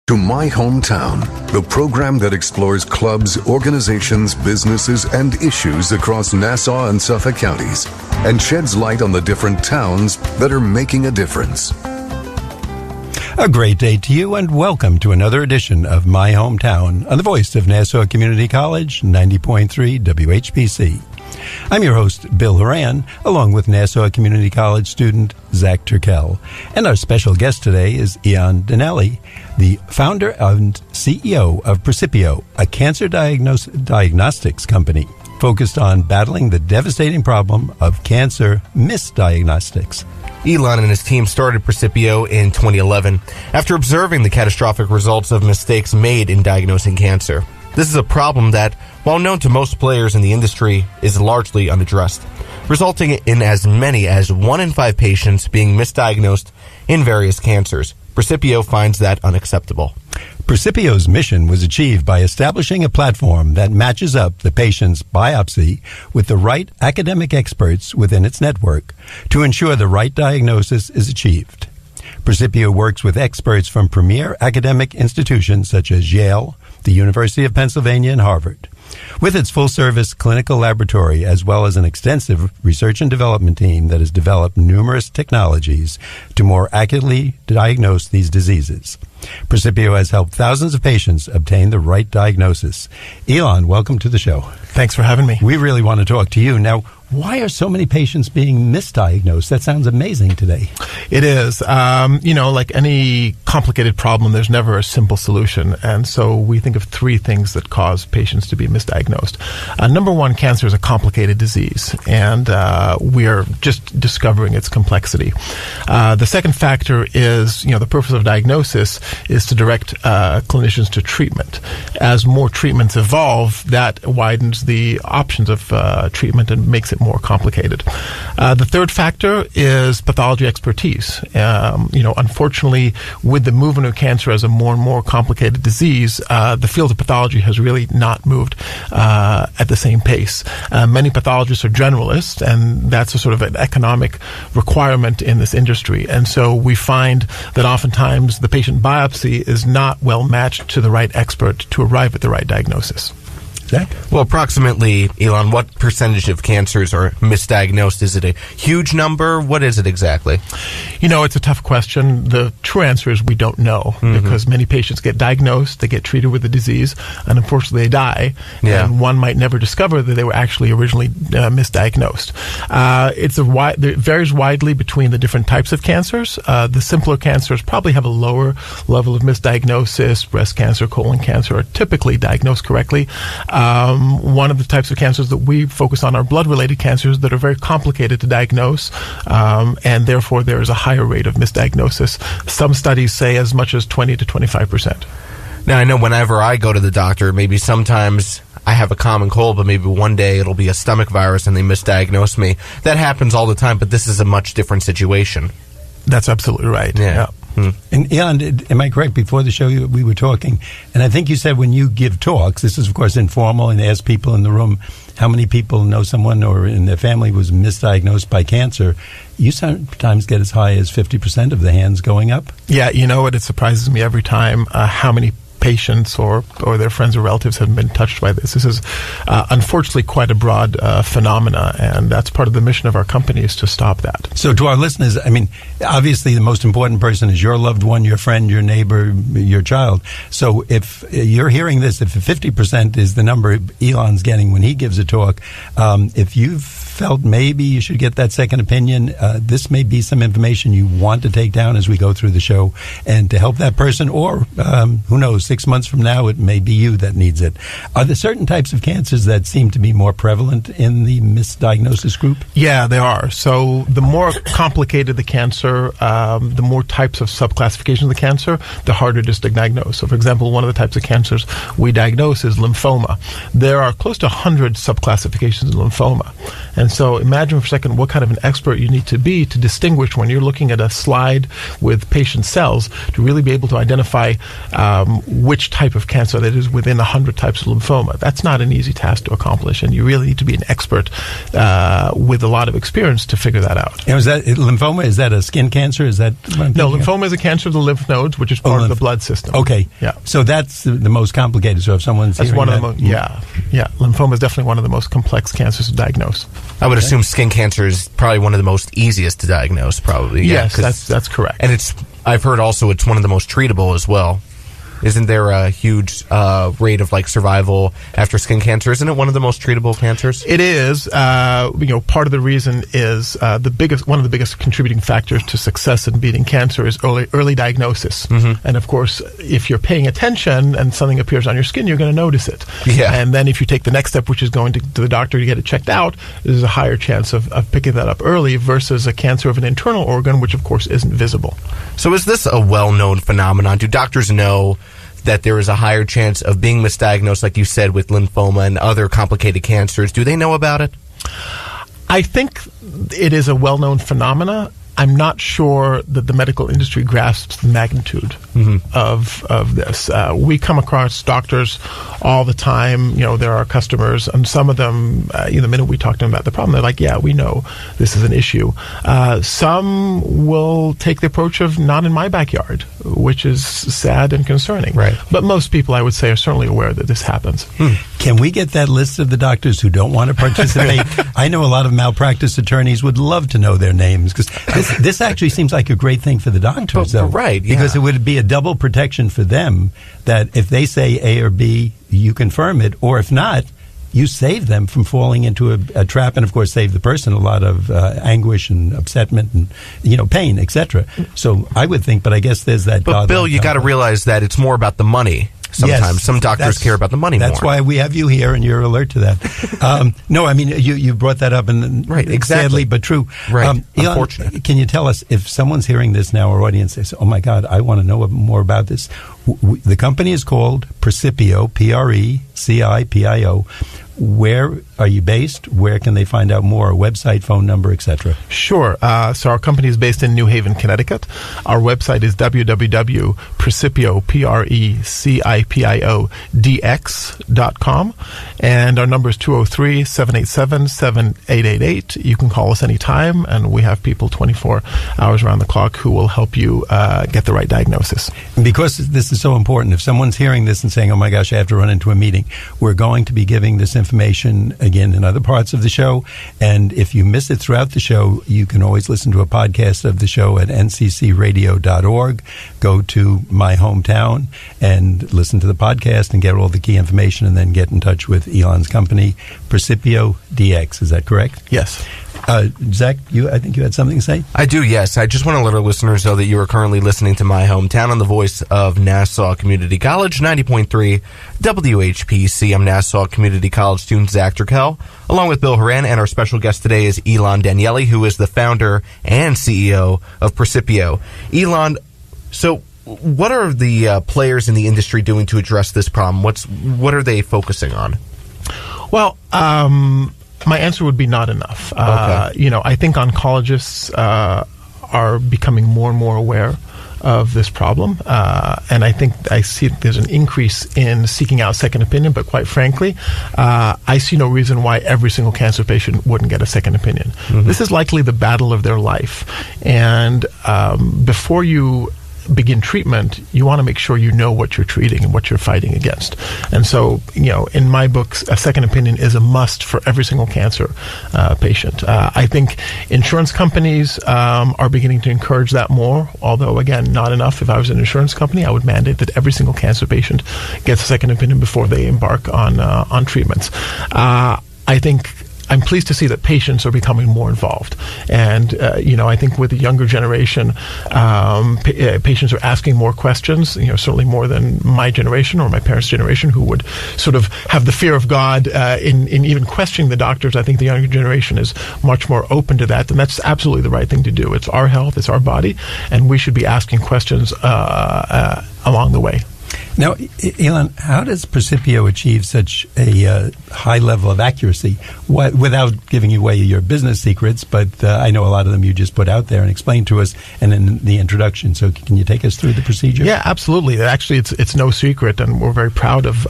to My Hometown, the program that explores clubs, organizations, businesses, and issues across Nassau and Suffolk counties and sheds light on the different towns that are making a difference. A great day to you and welcome to another edition of My Hometown on the voice of Nassau Community College, 90.3 WHPC. I'm your host, Bill Horan, along with Nassau Community College student Zach Turkel. And our special guest today is Ilan Danieli, the founder and CEO of Priciple, a cancer diagnostics company focused on battling the devastating problem of cancer misdiagnostics. Ilan and his team started Priciple in 2011 after observing the catastrophic results of mistakes made in diagnosing cancer. This is a problem that, while known to most players in the industry, is largely unaddressed, resulting in as many as 1 in 5 patients being misdiagnosed in various cancers. Priciple finds that unacceptable. Pricipio's mission was achieved by establishing a platform that matches up the patient's biopsy with the right academic experts within its network to ensure the right diagnosis is achieved. Priciple works with experts from premier academic institutions such as Yale, the University of Pennsylvania, and Harvard. With its full-service clinical laboratory, as well as an extensive research and development team that has developed numerous technologies to more accurately diagnose these diseases. Priciple has helped thousands of patients obtain the right diagnosis. Ilan, welcome to the show. Thanks for having me. We really want to talk to you. Now, why are so many patients being misdiagnosed? That sounds amazing today. It is. Like any complicated problem, there's never a simple solution. And so we think of 3 things that cause patients to be misdiagnosed. Number 1, cancer is a complicated disease, and we are just discovering its complexity. The second factor is, the purpose of diagnosis is to direct clinicians to treatment. As more treatments evolve, that widens the options of treatment and makes it more complicated. The third factor is pathology expertise. Unfortunately, with the movement of cancer as a more and more complicated disease, the field of pathology has really not moved at the same pace. Many pathologists are generalists, and that's a sort of an economic requirement in this industry. And so we find that oftentimes the patient biopsy is not well matched to the right expert to arrive at the right diagnosis. Zach? Well, approximately, Ilan, what percentage of cancers are misdiagnosed? Is it a huge number? What is it exactly? It's a tough question. The true answer is we don't know, because many patients get diagnosed, they get treated with the disease, and unfortunately they die. Yeah. And one might never discover that they were actually originally misdiagnosed. It varies widely between the different types of cancers. The simpler cancers probably have a lower level of misdiagnosis. Breast cancer, colon cancer are typically diagnosed correctly. One of the types of cancers that we focus on are blood-related cancers that are very complicated to diagnose, and therefore there is a higher rate of misdiagnosis. Some studies say as much as 20 to 25%. Now, I know whenever I go to the doctor, maybe sometimes I have a common cold, but maybe one day it'll be a stomach virus and they misdiagnose me. That happens all the time, but this is a much different situation. That's absolutely right. Yeah. And Ilan, am I correct? Before the show, we were talking, and I think you said when you give talks, this is of course informal, and ask people in the room how many people know someone or in their family was misdiagnosed by cancer. You sometimes get as high as 50% of the hands going up. Yeah, you know what? It surprises me every time how many patients or their friends or relatives have been touched by this. This is unfortunately quite a broad phenomena, and that's part of the mission of our company is to stop that. So to our listeners, I mean, obviously the most important person is your loved one, your friend, your neighbor, your child. So if you're hearing this, if 50% is the number Ilan's getting when he gives a talk, if you've felt maybe you should get that second opinion, this may be some information you want to take down as we go through the show and to help that person, or who knows, 6 months from now it may be you that needs it. Are there certain types of cancers that seem to be more prevalent in the misdiagnosis group? Yeah, there are. So the more complicated the cancer, the more types of subclassification of the cancer, the harder it is to diagnose. So for example, one of the types of cancers we diagnose is lymphoma. There are close to 100 subclassifications of lymphoma. And And so imagine for a second what kind of an expert you need to be to distinguish when you're looking at a slide with patient cells to really be able to identify which type of cancer that is within 100 types of lymphoma. That's not an easy task to accomplish, and you really need to be an expert with a lot of experience to figure that out. Now, is that lymphoma? Is that a skin cancer? Is that no? Lymphoma is a cancer of the lymph nodes, which is part of the blood system. Okay, yeah. So that's the most complicated. So if someone's that's hearing one that, of the most, yeah. Lymphoma is definitely one of the most complex cancers to diagnose. I would assume skin cancer is probably one of the most easiest to diagnose. Probably, yes, that's correct. And I've heard also it's one of the most treatable as well. Isn't there a huge rate of survival after skin cancer? Isn't it one of the most treatable cancers? It is. Part of the reason is one of the biggest contributing factors to success in beating cancer is early diagnosis. Mm-hmm. And of course, if you're paying attention and something appears on your skin, you're going to notice it. Yeah. And then if you take the next step, which is going to the doctor to get it checked out, there's a higher chance of picking that up early versus a cancer of an internal organ, which of course isn't visible. So is this a well-known phenomenon? Do doctors know that there is a higher chance of being misdiagnosed, like you said, with lymphoma and other complicated cancers? Do they know about it? I think it is a well-known phenomena. I'm not sure that the medical industry grasps the magnitude of this. We come across doctors all the time. They're our customers, and some of them, the minute we talk to them about the problem, they're like, yeah, we know this is an issue. Some will take the approach of not in my backyard, which is sad and concerning. Right. But most people, I would say, are certainly aware that this happens. Can we get that list of the doctors who don't want to participate? I know a lot of malpractice attorneys would love to know their names, because this actually seems like a great thing for the doctors, though. Right, yeah. Because it would be a double protection for them, that if they say A or B, you confirm it, or if not, you save them from falling into a trap, and of course save the person a lot of anguish and upsetment and pain, etc. So I would think, but I guess there's that. But Bill, you got to realize that it's more about the money. Sometimes yes, some doctors care about the money more. That's why we have you here, and you're alert to that. No, I mean you brought that up, and right, exactly. Sadly but true. Right, Ilan, can you tell us if someone's hearing this now, our audience says, "Oh my God, I want to know more about this." The company is called Pricipio, Precipio. Where are you based? Where can they find out more? Website, phone number, etc. Sure. So our company is based in New Haven, Connecticut. Our website is www.precipio, PRECIPIO.dx.com. And our number is 203-787-7888. You can call us anytime, and we have people 24 hours around the clock who will help you get the right diagnosis. And because this is so important, if someone's hearing this and saying, oh my gosh, I have to run into a meeting, we're going to be giving this information again in other parts of the show. And if you miss it throughout the show, you can always listen to a podcast of the show at nccradio.org. Go to My Hometown and listen to the podcast and get all the key information, and then get in touch with Ilan's company, Pricipio DX. Is that correct? Yes. Zach, I think you had something to say? I do, yes. I just want to let our listeners know that you are currently listening to My Hometown on the voice of Nassau Community College, 90.3 WHPC. I'm Nassau Community College student Zach Turkel, along with Bill Horan, and our special guest today is Ilan Danieli, who is the founder and CEO of Precipio. Ilan, so what are the players in the industry doing to address this problem? What are they focusing on? Well, my answer would be not enough. Okay. I think oncologists are becoming more and more aware of this problem, and I think I see there's an increase in seeking out second opinion, but quite frankly, I see no reason why every single cancer patient wouldn't get a second opinion. Mm-hmm. This is likely the battle of their life, and before you begin treatment, you want to make sure you know what you're treating and what you're fighting against. And so, in my books, a second opinion is a must for every single cancer patient. I think insurance companies are beginning to encourage that more, although, again, not enough. If I was an insurance company, I would mandate that every single cancer patient gets a second opinion before they embark on treatments. I'm pleased to see that patients are becoming more involved. And, I think with the younger generation, patients are asking more questions, certainly more than my generation or my parents' generation, who would sort of have the fear of God in even questioning the doctors. I think the younger generation is much more open to that, and that's absolutely the right thing to do. It's our health, it's our body, and we should be asking questions along the way. Now, Ilan, how does Precipio achieve such a high level of accuracy without giving away your business secrets? But I know a lot of them you just put out there and explained to us and in the introduction. So can you take us through the procedure? Yeah, absolutely. Actually, it's no secret, and we're very proud of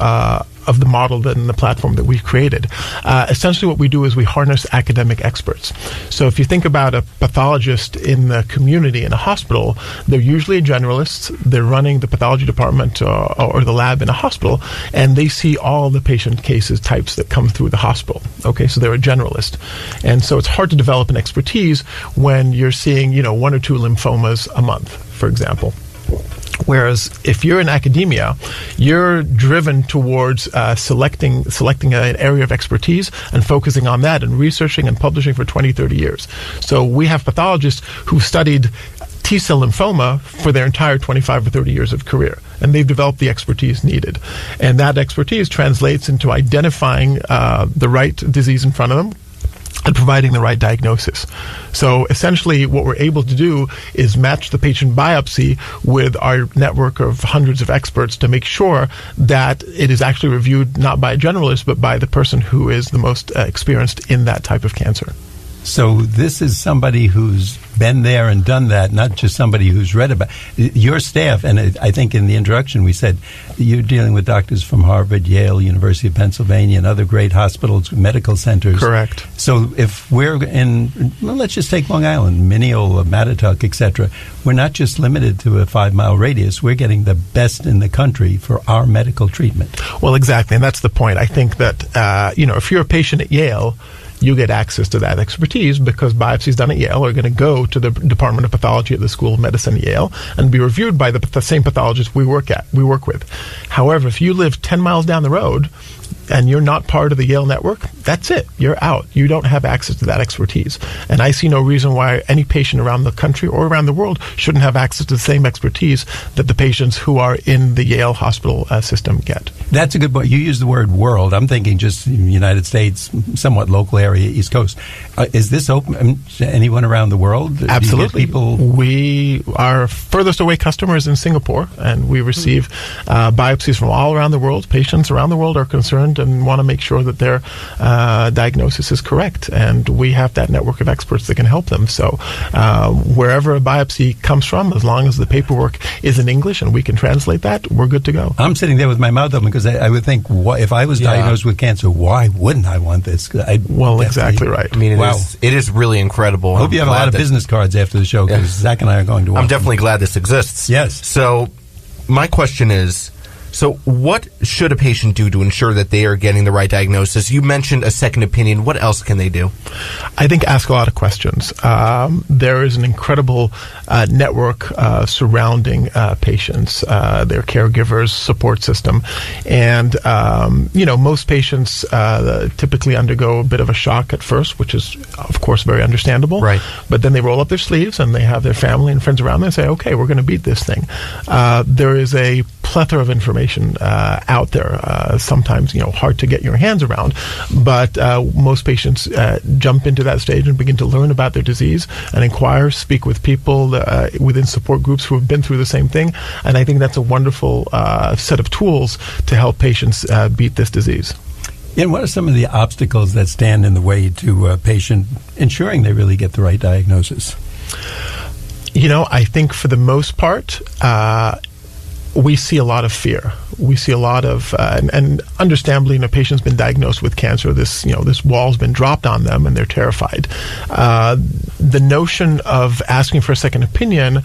the model and the platform that we've created. Essentially, what we do is we harness academic experts. So if you think about a pathologist in the community in a hospital, they're usually a generalist. They're running the pathology department or the lab in a hospital, and they see all the patient cases types that come through the hospital. Okay, so they're a generalist. And so it's hard to develop an expertise when you're seeing, 1 or 2 lymphomas a month, for example. Whereas if you're in academia, you're driven towards selecting an area of expertise and focusing on that and researching and publishing for 20, 30 years. So we have pathologists who've studied T-cell lymphoma for their entire 25 or 30 years of career, and they've developed the expertise needed. And that expertise translates into identifying the right disease in front of them and providing the right diagnosis. So essentially what we're able to do is match the patient biopsy with our network of hundreds of experts to make sure that it is actually reviewed not by a generalist but by the person who is the most experienced in that type of cancer. So this is somebody who's been there and done that, not just somebody who's read about your staff. And I think in the introduction we said you're dealing with doctors from Harvard, Yale, University of Pennsylvania, and other great hospitals, medical centers. Correct. So if we're let's just take Long Island, Mineola, Mattatuck, etc., we're not just limited to a 5-mile radius. We're getting the best in the country for our medical treatment. Well, exactly, and that's the point. I think that if you're a patient at Yale, you get access to that expertise because biopsies done at Yale are going to go to the Department of Pathology at the School of Medicine at Yale and be reviewed by the same pathologist we work with. However, if you live 10 miles down the road and you're not part of the Yale network, that's it. You're out. You don't have access to that expertise. And I see no reason why any patient around the country or around the world shouldn't have access to the same expertise that the patients who are in the Yale hospital system get. That's a good point. You use the word world. I'm thinking just United States, somewhat local area, East Coast. Is this open to anyone around the world? Absolutely. We our furthest away customers in Singapore, and we receive biopsies from all around the world. Patients around the world are concerned and want to make sure that their diagnosis is correct, and we have that network of experts that can help them. So wherever a biopsy comes from, as long as the paperwork is in English and we can translate that, we're good to go. I'm sitting there with my mouth open because I would think, if I was diagnosed with cancer, why wouldn't I want this? Exactly right. I mean, it is really incredible. I hope you have a lot of business cards after the show because Zach and I are going to want I'm definitely glad this exists. Yes. So my question is, what should a patient do to ensure that they are getting the right diagnosis? You mentioned a second opinion. What else can they do? I think ask a lot of questions. There is an incredible network surrounding patients, their caregivers, support system. And, most patients typically undergo a bit of a shock at first, which is, of course, very understandable. Right. But then they roll up their sleeves and they have their family and friends around them and say, okay, we're going to beat this thing. There is a plethora of information out there, sometimes hard to get your hands around, but most patients jump into that stage and begin to learn about their disease and inquire, speak with people within support groups who have been through the same thing, and I think that's a wonderful set of tools to help patients beat this disease. And what are some of the obstacles that stand in the way to a patient ensuring they really get the right diagnosis? I think for the most part, we see a lot of fear. We see a lot of, and understandably, a patient's been diagnosed with cancer. This wall's been dropped on them, and they're terrified. The notion of asking for a second opinion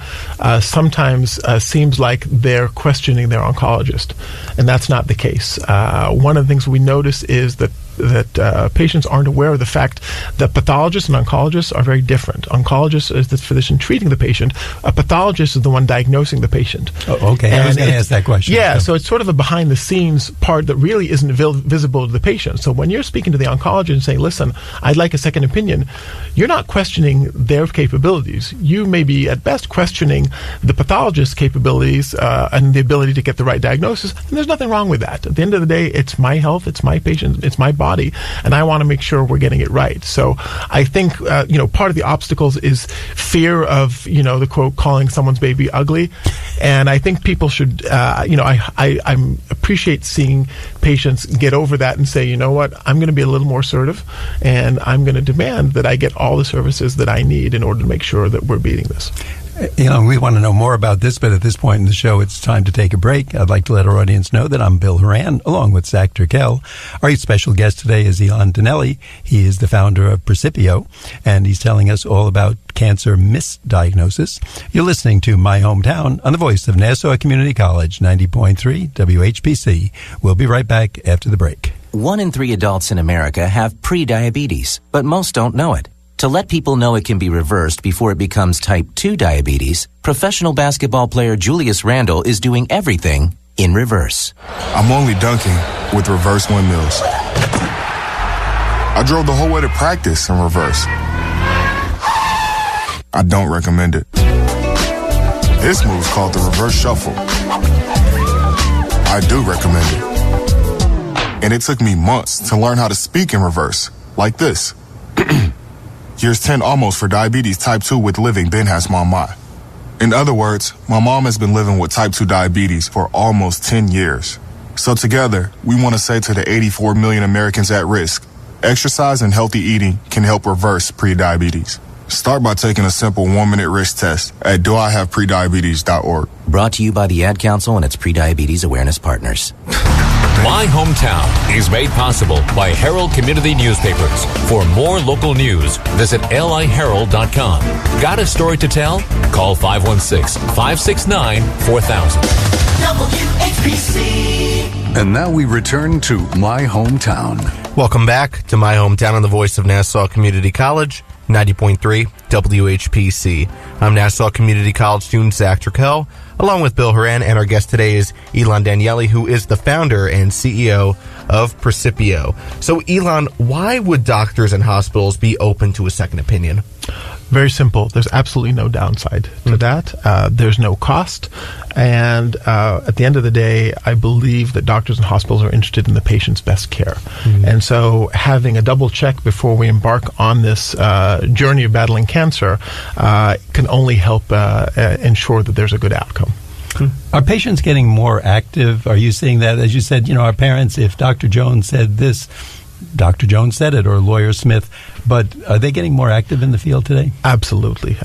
sometimes seems like they're questioning their oncologist, and that's not the case. One of the things we notice is that patients aren't aware of the fact that pathologists and oncologists are very different. Oncologist is the physician treating the patient. A pathologist is the one diagnosing the patient. Oh, okay. I was going to ask that question. Yeah, so it's sort of a behind-the-scenes part that really isn't visible to the patient. So when you're speaking to the oncologist and saying, listen, I'd like a second opinion, you're not questioning their capabilities. You may be, at best, questioning the pathologist's capabilities and the ability to get the right diagnosis, and there's nothing wrong with that. At the end of the day, it's my health, it's my patient, it's my body. body, and I want to make sure we're getting it right. So I think, part of the obstacles is fear of, the quote, calling someone's baby ugly. And I think people should, I appreciate seeing patients get over that and say, you know what, I'm going to be a little more assertive, and I'm going to demand that I get all the services that I need in order to make sure that we're beating this. We want to know more about this, but at this point in the show, it's time to take a break. I'd like to let our audience know that I'm Bill Horan, along with Zach Turkel. Our special guest today is Ilan Danieli. He is the founder of Priciple, and he's telling us all about cancer misdiagnosis. You're listening to My Hometown on the voice of Nassau Community College, 90.3 WHPC. We'll be right back after the break. 1 in 3 adults in America have pre-diabetes, but most don't know it. To let people know it can be reversed before it becomes type 2 diabetes, professional basketball player Julius Randle is doing everything in reverse. I'm only dunking with reverse windmills. I drove the whole way to practice in reverse. I don't recommend it. This move's called the reverse shuffle. I do recommend it. And it took me months to learn how to speak in reverse, like this. Years 10 almost for diabetes type 2 with living then has mama. In other words, my mom has been living with type 2 diabetes for almost 10 years. So together, we want to say to the 84 million Americans at risk, exercise and healthy eating can help reverse prediabetes. Start by taking a simple 1-minute risk test at doihaveprediabetes.org. Brought to you by the Ad Council and its Prediabetes Awareness Partners. My Hometown is made possible by Herald Community Newspapers. For more local news, visit liherald.com. Got a story to tell? Call 516-569-4000. WHPC. And now we return to My Hometown. Welcome back to My Hometown on the voice of Nassau Community College, 90.3 WHPC. I'm Nassau Community College student Zach Turkel, along with Bill Horan, and our guest today is Ilan Danieli, who is the founder and CEO of Priciple. So, Ilan, why would doctors and hospitals be open to a second opinion? Very simple. There's absolutely no downside to that. There's no cost. And at the end of the day, I believe that doctors and hospitals are interested in the patient's best care. And so having a double check before we embark on this journey of battling cancer can only help ensure that there's a good outcome. Are patients getting more active? Are you seeing that? As you said, our parents, if Dr. Jones said this, Dr. Jones said it, or Lawyer Smith, but are they getting more active in the field today? Absolutely.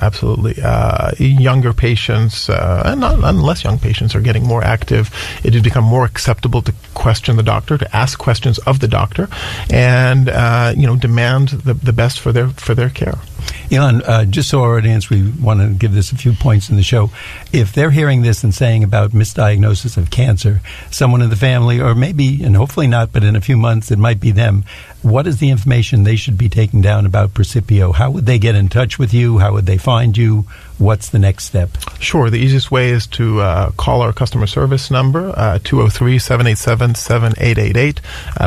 Younger patients, and less young patients, are getting more active. It has become more acceptable to question the doctor, to ask questions of the doctor, and demand the best for their care. Ilan, just so our audience, we want to give this a few points in the show. If they're hearing this and saying about misdiagnosis of cancer, someone in the family, or maybe, and hopefully not, but in a few months it might be them, what is the information they should be taking down about Priciple? How would they get in touch with you? How would they find you? What's the next step? Sure. The easiest way is to call our customer service number, 203-787-7888.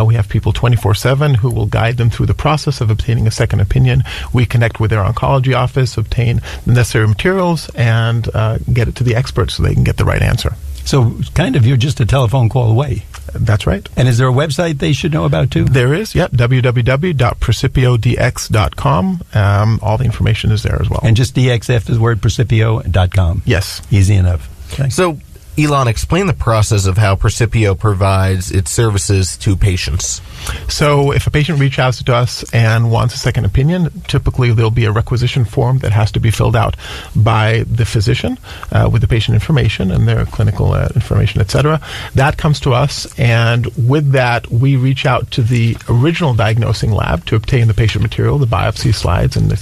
We have people 24/7 who will guide them through the process of obtaining a second opinion. We connect with their oncology office, obtain the necessary materials, and get it to the experts so they can get the right answer. So kind of you're just a telephone call away. That's right. And is there a website they should know about too? There is, www.precipio.dx.com. All the information is there as well. And just DX after the word Precipio.com. Yes. Easy enough. Okay. So, Ilan, explain the process of how Priciple provides its services to patients. So if a patient reaches out to us and wants a second opinion, typically there'll be a requisition form that has to be filled out by the physician with the patient information and their clinical information, etc. That comes to us, and with that, we reach out to the original diagnosing lab to obtain the patient material, the biopsy slides, and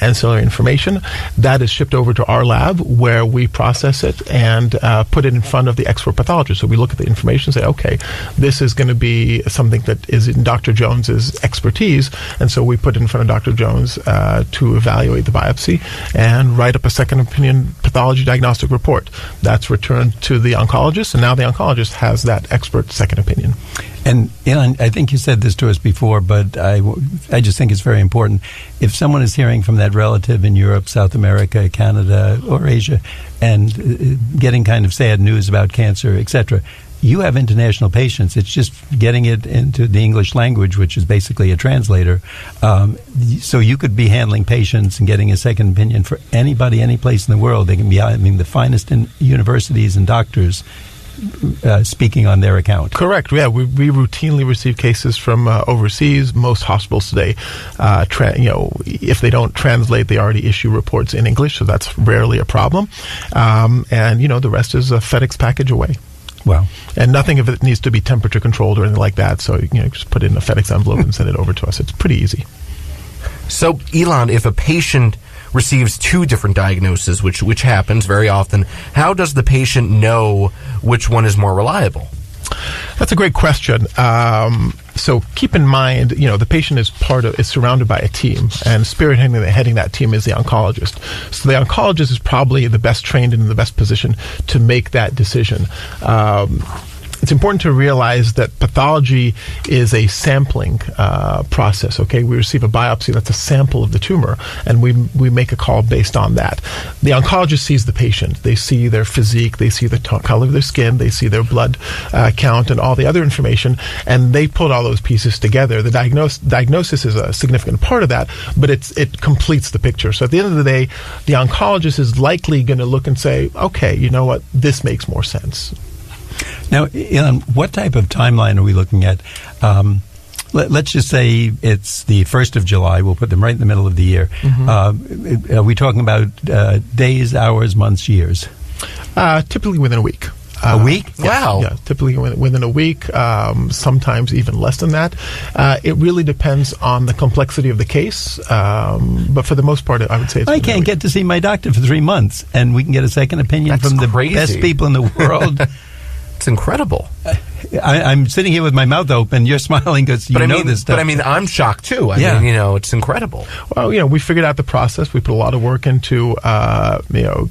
ancillary information. That is shipped over to our lab, where we process it and put it in front of the expert pathologist. So we look at the information and say, okay, this is going to be something that is in Dr. Jones's expertise, and so we put it in front of Dr. Jones to evaluate the biopsy and write up a second opinion pathology diagnostic report. That's returned to the oncologist, and now the oncologist has that expert second opinion. And Ilan, I think you said this to us before, but I just think it's very important. If someone is hearing from that relative in Europe, South America, Canada, or Asia, and getting kind of sad news about cancer, etc., you have international patients. It's just getting it into the English language, which is basically a translator. So you could be handling patients and getting a second opinion for anybody, any place in the world. They can be having the finest in universities and doctors speaking on their account. Correct. Yeah, we routinely receive cases from overseas. Most hospitals today, if they don't translate, they already issue reports in English, so that's rarely a problem. And the rest is a FedEx package away. Wow. And nothing of it needs to be temperature controlled or anything like that. So just put it in a FedEx envelope and send it over to us. It's pretty easy. So, Ilan, if a patient receives two different diagnoses, which happens very often, how does the patient know which one is more reliable? That's a great question. So keep in mind, the patient is surrounded by a team, and heading that team is the oncologist. So the oncologist is probably the best trained and in the best position to make that decision. It's important to realize that pathology is a sampling process. Okay, we receive a biopsy that's a sample of the tumor, and we make a call based on that. The oncologist sees the patient. They see their physique, they see the color of their skin, they see their blood count, and all the other information, and they put all those pieces together. The diagnosis is a significant part of that, but it completes the picture. So at the end of the day, the oncologist is likely going to look and say, okay, you know what, this makes more sense. Now, Ilan, what type of timeline are we looking at? Let's just say it's the 1st of July. We'll put them right in the middle of the year. Mm-hmm. Are we talking about days, hours, months, years? Typically within a week. A week? Wow. Yeah, typically within a week, sometimes even less than that. It really depends on the complexity of the case, but for the most part, I would say it's I can't get to see my doctor for 3 months, and we can get a second opinion from the best people in the world. It's incredible. I'm sitting here with my mouth open. You're smiling because you know this stuff. But I'm shocked too. I mean, it's incredible. Well, we figured out the process. We put a lot of work into,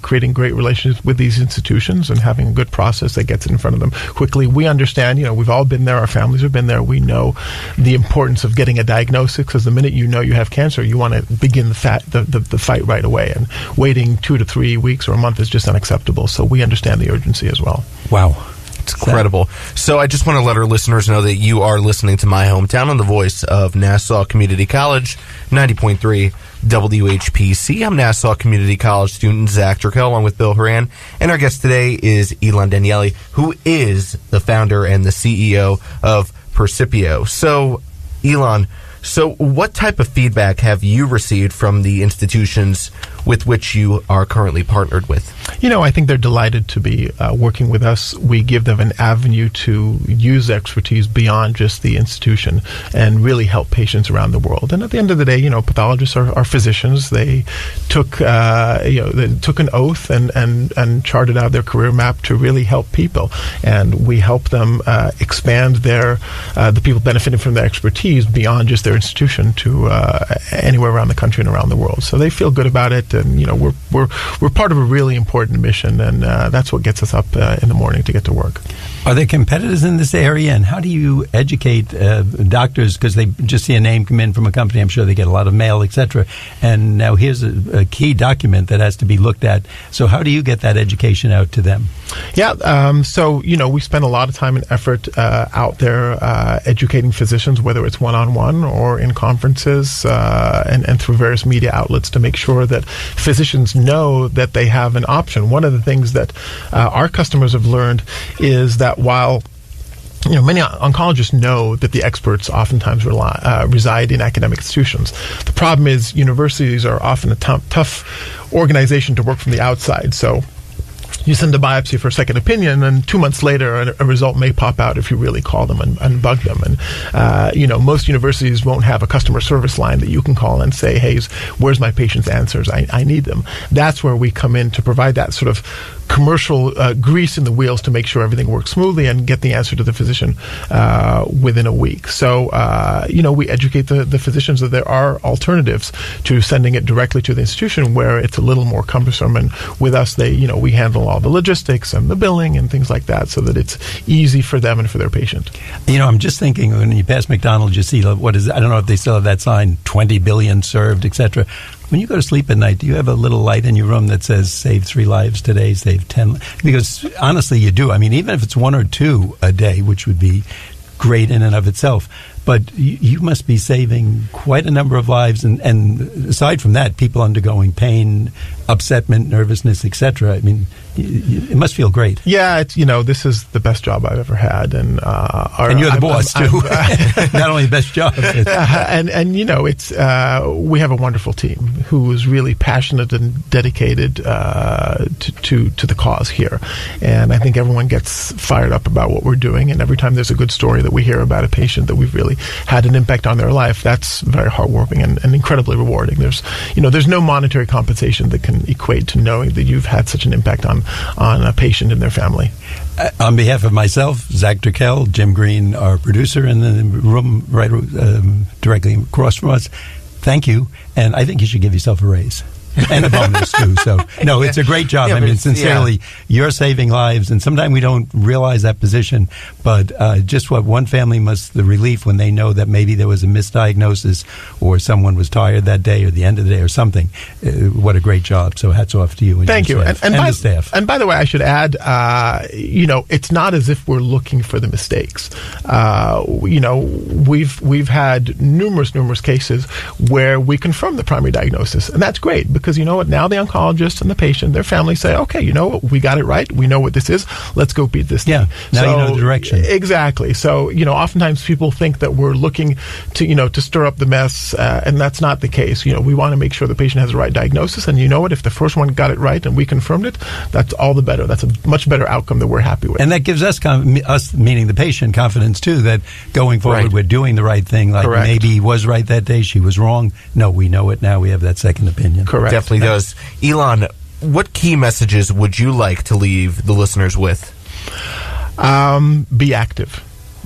creating great relationships with these institutions and having a good process that gets it in front of them quickly. We understand, we've all been there. Our families have been there. We know the importance of getting a diagnosis, because the minute you know you have cancer, you want to begin the fight right away. And waiting 2 to 3 weeks or a month is just unacceptable. So we understand the urgency as well. Wow. It's incredible. So I just want to let our listeners know that you are listening to My Hometown on the voice of Nassau Community College, 90.3 WHPC. I'm Nassau Community College student Zach Turkel, along with Bill Horan. And our guest today is Ilan Danieli, who is the founder and the CEO of Pricipio. So, Ilan, what type of feedback have you received from the institutions with which you are currently partnered with? I think they're delighted to be working with us. We give them an avenue to use expertise beyond just the institution and really help patients around the world. And at the end of the day, pathologists are physicians. They took an oath and charted out their career map to really help people. And we help them expand the people benefiting from their expertise beyond just their institution to anywhere around the country and around the world. So they feel good about it. And we're part of a really important mission, and that's what gets us up in the morning to get to work. Are there competitors in this area, and how do you educate doctors, because they just see a name come in from a company? I'm sure they get a lot of mail, etc. And now here's a key document that has to be looked at. So how do you get that education out to them? Yeah, so we spend a lot of time and effort out there educating physicians, whether it's one-on-one or in conferences and through various media outlets, to make sure that physicians know that they have an option. One of the things that our customers have learned is that while many oncologists know that the experts oftentimes reside in academic institutions, the problem is universities are often a tough organization to work from the outside. So you send a biopsy for a second opinion, and 2 months later, a result may pop out if you really call them and bug them. And, most universities won't have a customer service line that you can call and say, hey, where's my patient's answers? I need them. That's where we come in to provide that sort of commercial grease in the wheels to make sure everything works smoothly and get the answer to the physician within a week. So, we educate the physicians that there are alternatives to sending it directly to the institution where it's a little more cumbersome. And with us, we handle all the logistics and the billing and things like that so that it's easy for them and for their patient. I'm just thinking, when you pass McDonald's, you see I don't know if they still have that sign, 20 billion served, etc. when you go to sleep at night, do you have a little light in your room that says save 3 lives today, save 10? Because honestly, you do. I mean, even if it's 1 or 2 a day, which would be great in and of itself, but you must be saving quite a number of lives. And aside from that, people undergoing pain, upsetment, nervousness, etc. I mean, it must feel great. Yeah, it's, this is the best job I've ever had, and you're the boss too. Not only the best job, it's we have a wonderful team who is really passionate and dedicated to the cause here, and I think everyone gets fired up about what we're doing. And every time there's a good story that we hear about a patient that we've really had an impact on their life, that's very heartwarming and incredibly rewarding. There's no monetary compensation that can equate to knowing that you've had such an impact on a patient and their family. On behalf of myself, Zach Turkel, Jim Green, our producer in the room right directly across from us, thank you, and I think you should give yourself a raise. And a bonus too. So no, it's a great job. I mean, sincerely, you're saving lives, and sometimes we don't realize that position. But just what one family the relief when they know that maybe there was a misdiagnosis or someone was tired that day or the end of the day or something. What a great job! So hats off to you and thank you, and the staff. And by the way, I should add, it's not as if we're looking for the mistakes. We've had numerous cases where we confirm the primary diagnosis, and that's great. Because you know what, now the oncologist and the patient, their family say, okay, you know what, we got it right. We know what this is. Let's go beat this thing. Yeah, now you know the direction. Exactly. So, oftentimes people think that we're looking to stir up the mess, and that's not the case. We want to make sure the patient has the right diagnosis. And you know what, if the first one got it right and we confirmed it, that's all the better. That's a much better outcome that we're happy with. And that gives us, us meaning the patient, confidence too, that going forward we're doing the right thing. Like Correct. Maybe he was right that day, she was wrong. No, we know it now. We have that second opinion. Correct. Definitely does. Ilan, what key messages would you like to leave the listeners with? Be active.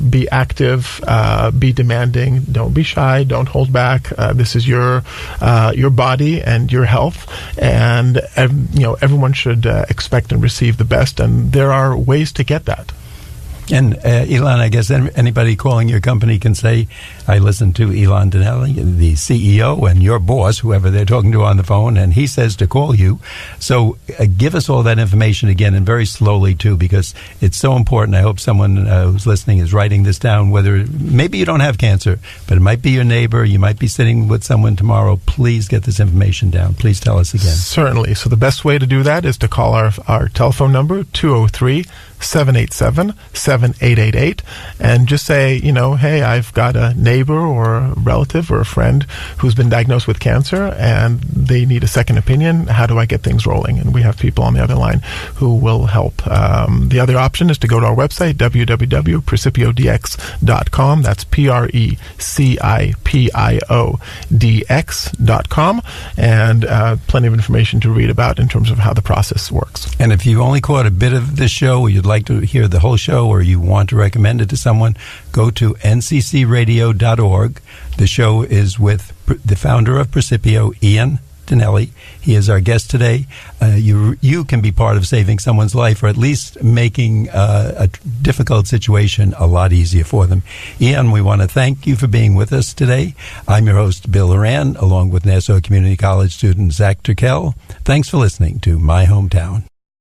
Be active. Be demanding. Don't be shy. Don't hold back. This is your body and your health, and everyone should expect and receive the best. And there are ways to get that. And Ilan, I guess anybody calling your company can say, I listened to Ilan Danieli, the CEO, and your boss, whoever they're talking to on the phone, and he says to call you. So give us all that information again, and very slowly too, because it's so important. I hope someone who's listening is writing this down, whether maybe you don't have cancer, but it might be your neighbor, you might be sitting with someone tomorrow. Please get this information down. Please tell us again. Certainly. So the best way to do that is to call our telephone number, 203-787-7888, and just say, hey, I've got a neighbor or a relative or a friend who's been diagnosed with cancer and they need a second opinion. How do I get things rolling? And we have people on the other line who will help. The other option is to go to our website, www.precipiodx.com. That's PRECIPIODX.com, and plenty of information to read about in terms of how the process works. And if you only caught a bit of this show, or you'd like to hear the whole show, or you want to recommend it to someone, go to nccradio.org. The show is with the founder of Precipio, Ilan Danieli. He is our guest today. You can be part of saving someone's life, or at least making a difficult situation a lot easier for them. Ilan, we want to thank you for being with us today. I'm your host, Bill Horan, along with Nassau Community College student Zach Turkel. Thanks for listening to My Hometown.